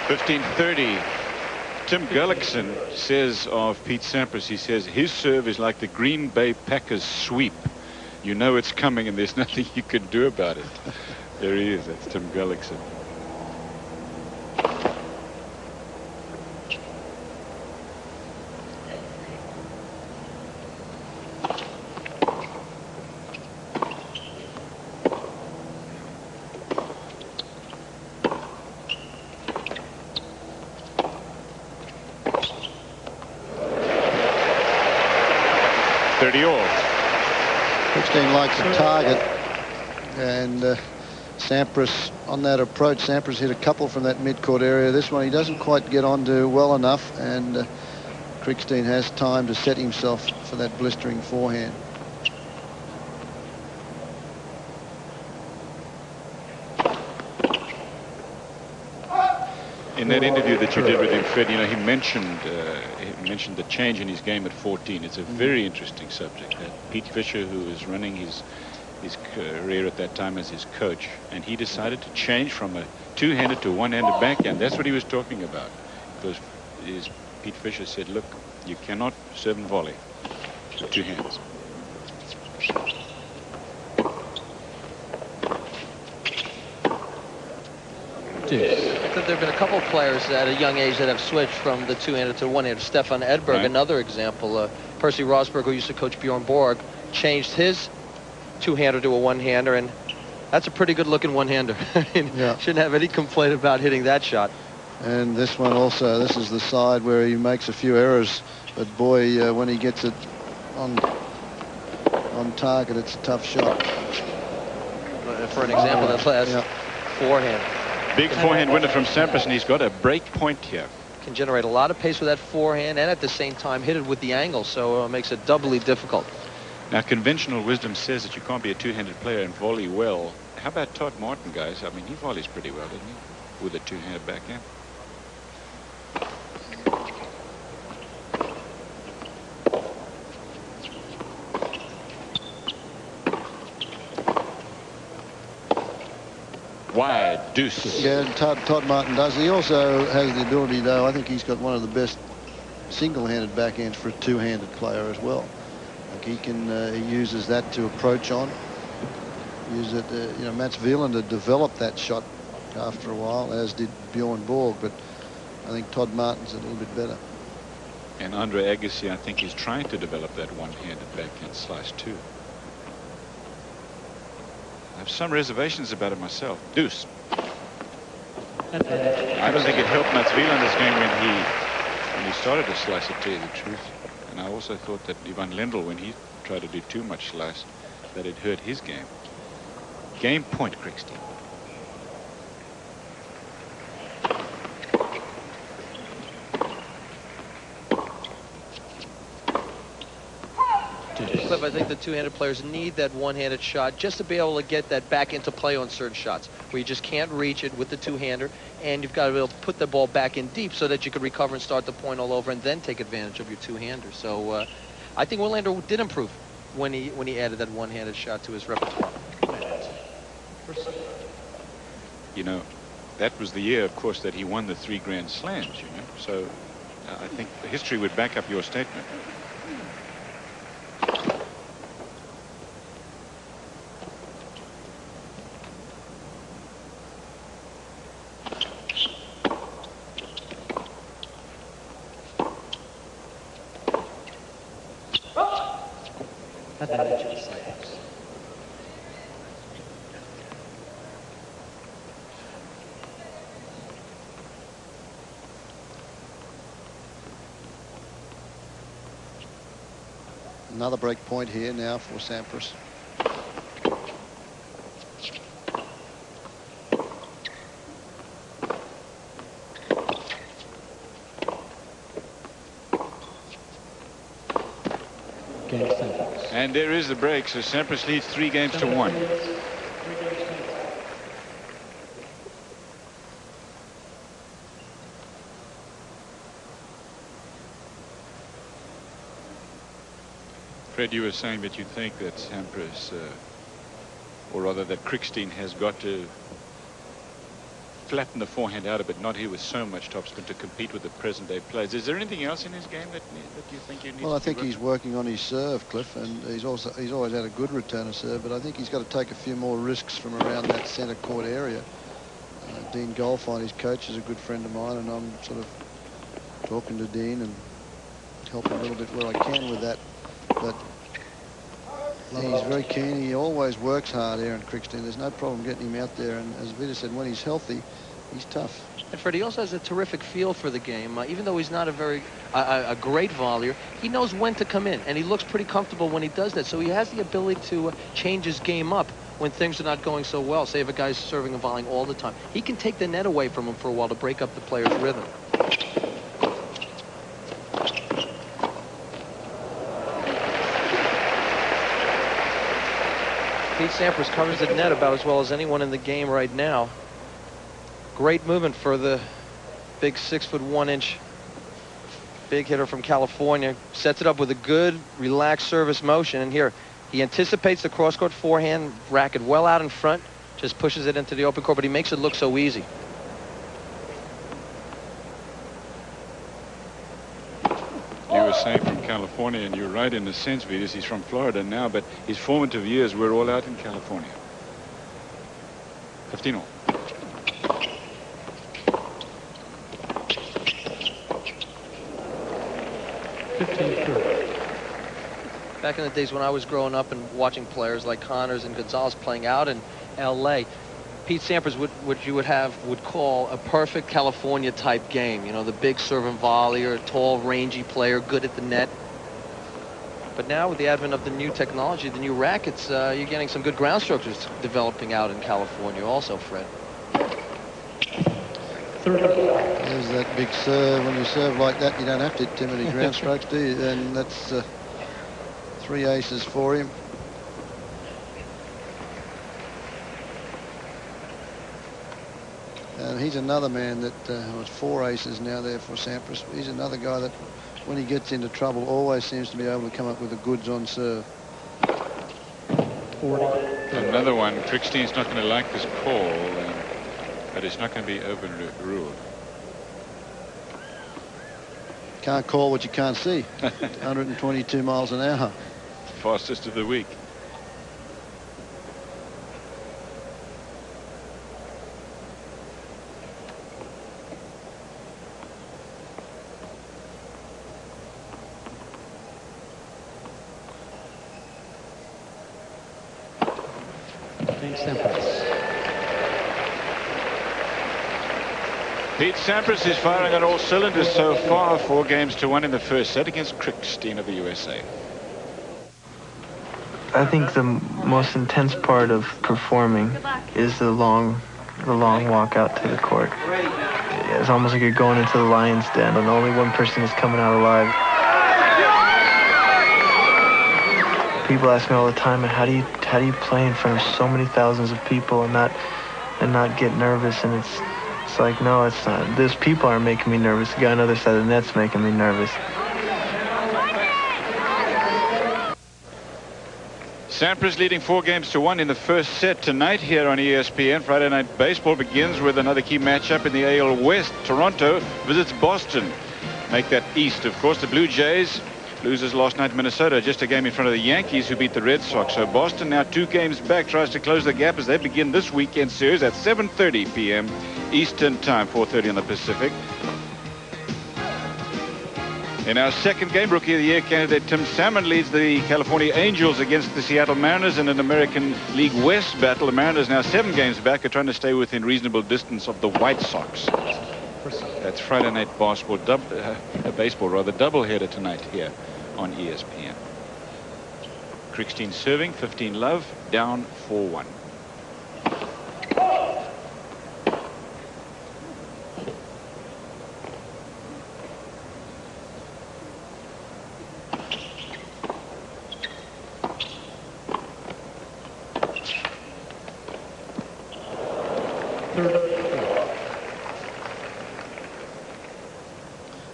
15-30. Tim Gullickson says of Pete Sampras, he says his serve is like the Green Bay Packers sweep. You know it's coming and there's nothing you can do about it. There he is. That's Tim Gullickson. Krickstein likes a target, and Sampras on that approach. Sampras hit a couple from that mid-court area. This one he doesn't quite get onto well enough, and Krickstein has time to set himself for that blistering forehand. In that interview that you did with him, Fred, you know, he mentioned the change in his game at 14. It's a very interesting subject. Pete Fisher, who was running his career at that time as his coach, and he decided to change from a two-handed to a one-handed backhand. That's what he was talking about. Because Pete Fisher said, look, you cannot serve and volley with two hands. There have been a couple of players at a young age that have switched from the two-handed to one-handed. Stefan Edberg, right. Another example. Percy Rosberg, who used to coach Bjorn Borg, changed his two-hander to a one-hander, and that's a pretty good-looking one-hander. Yeah. Shouldn't have any complaint about hitting that shot. And this one also, this is the side where he makes a few errors, but boy, when he gets it on target, it's a tough shot. For an example, that last forehand. Big forehand winner from Sampras, and he's got a break point here. Can generate a lot of pace with that forehand, and at the same time hit it with the angle, so it makes it doubly difficult. Now, conventional wisdom says that you can't be a two-handed player and volley well. How about Todd Martin, guys? I mean, he volleys pretty well, doesn't he? With a two-handed backhand. Wide deuce. Yeah, Todd Martin does. He also has the ability, though. I think he's got one of the best single-handed backhands for a two-handed player as well. Like he can, he uses that to approach on. Use it, you know, Mats Wilander developed that shot after a while, as did Bjorn Borg. But I think Todd Martin's a little bit better. And Andre Agassi, I think, is trying to develop that one-handed backhand slice too. I have some reservations about it myself. Deuce. I don't think it helped Mats Wielander's game when he started to slice it, to tell you the truth. And I also thought that Ivan Lendl, when he tried to do too much slice, that it hurt his game. Game point, Krickstein. Cliff, I think the two-handed players need that one-handed shot just to be able to get that back into play on certain shots where you just can't reach it with the two-hander, and you've got to be able to put the ball back in deep so that you can recover and start the point all over and then take advantage of your two-hander. So I think Wilander did improve when he added that one-handed shot to his repertoire. You know, that was the year, of course, that he won the 3 Grand Slams, you know. So I think history would back up your statement. Another break point here now for Sampras. And there is the break, so Sampras leads 3 games to 1. Fred, you were saying that you think that Sampras, or rather that Krickstein has got to flatten the forehand out a bit, not hit with so much topspin to compete with the present-day players. Is there anything else in his game that you think you need? Well, I think he's working on his serve, Cliff, and he's always had a good return of serve, but I think he's got to take a few more risks from around that centre court area. Dean Goldfine, his coach, is a good friend of mine, and I'm sort of talking to Dean and helping a little bit where I can with that. But he's very keen. He always works hard, Aaron Krickstein. There's no problem getting him out there. And as Vita said, when he's healthy, he's tough. And Fred, he also has a terrific feel for the game. Even though he's not a great volleyer, he knows when to come in, and he looks pretty comfortable when he does that. So he has the ability to change his game up when things are not going so well. Say if a guy's serving and volleying all the time, he can take the net away from him for a while to break up the player's rhythm. Pete Sampras covers the net about as well as anyone in the game right now. Great movement for the big 6'1" big hitter from California. Sets it up with a good, relaxed service motion. And here, he anticipates the cross-court forehand racket well out in front, just pushes it into the open court, but he makes it look so easy. You were saying from California, and you're right in a sense, because he's from Florida now, but his formative years were all out in California. 15-all. Back in the days when I was growing up and watching players like Connors and Gonzalez playing out in L.A., Pete Sampras would call a perfect California type game. You know, the big serve and volleyer, tall, rangy player, good at the net. But now with the advent of the new technology, the new rackets, you're getting some good ground strokers developing out in California also, Fred. There's that big serve. When you serve like that, you don't have to hit too many ground strokes, do you? And that's 3 aces for him. And he's another man that was 4 aces now there for Sampras. He's another guy that, when he gets into trouble, always seems to be able to come up with the goods on serve. Another one. Krickstein's not going to like this call, but it's not going to be overruled. Can't call what you can't see. 122 miles an hour. Fastest of the week. Pete Sampras is firing on all cylinders so far. 4-1 in the first set against Krickstein of the USA. I think the most intense part of performing is the long walk out to the court. It's almost like you're going into the lion's den and only one person is coming out alive. People ask me all the time, how do you play in front of so many thousands of people and not get nervous? And it's like, no, it's not. Those people aren't making me nervous. The guy on the other side of the net's making me nervous. Sampras leading 4-1 in the first set tonight here on ESPN. Friday Night Baseball begins with another key matchup in the AL West. Toronto visits Boston. Make that East, of course. The Blue Jays loses last night in Minnesota, just a game in front of the Yankees, who beat the Red Sox. So Boston now 2 games back, tries to close the gap as they begin this weekend series at 7:30 p.m. Eastern Time, 4:30 on the Pacific. In our second game, Rookie of the Year candidate Tim Salmon leads the California Angels against the Seattle Mariners in an American League West battle. The Mariners now 7 games back, are trying to stay within reasonable distance of the White Sox. That's Friday Night Baseball, baseball rather, doubleheader tonight here on ESPN. Krickstein serving, 15-love, down 4-1.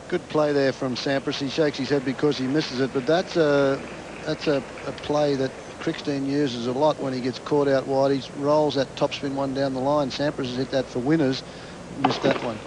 Good play there from Sampras. He shakes his head because he misses it, but that's a play that Krickstein uses a lot when he gets caught out wide. He rolls that topspin one down the line. Sampras has hit that for winners, missed that one.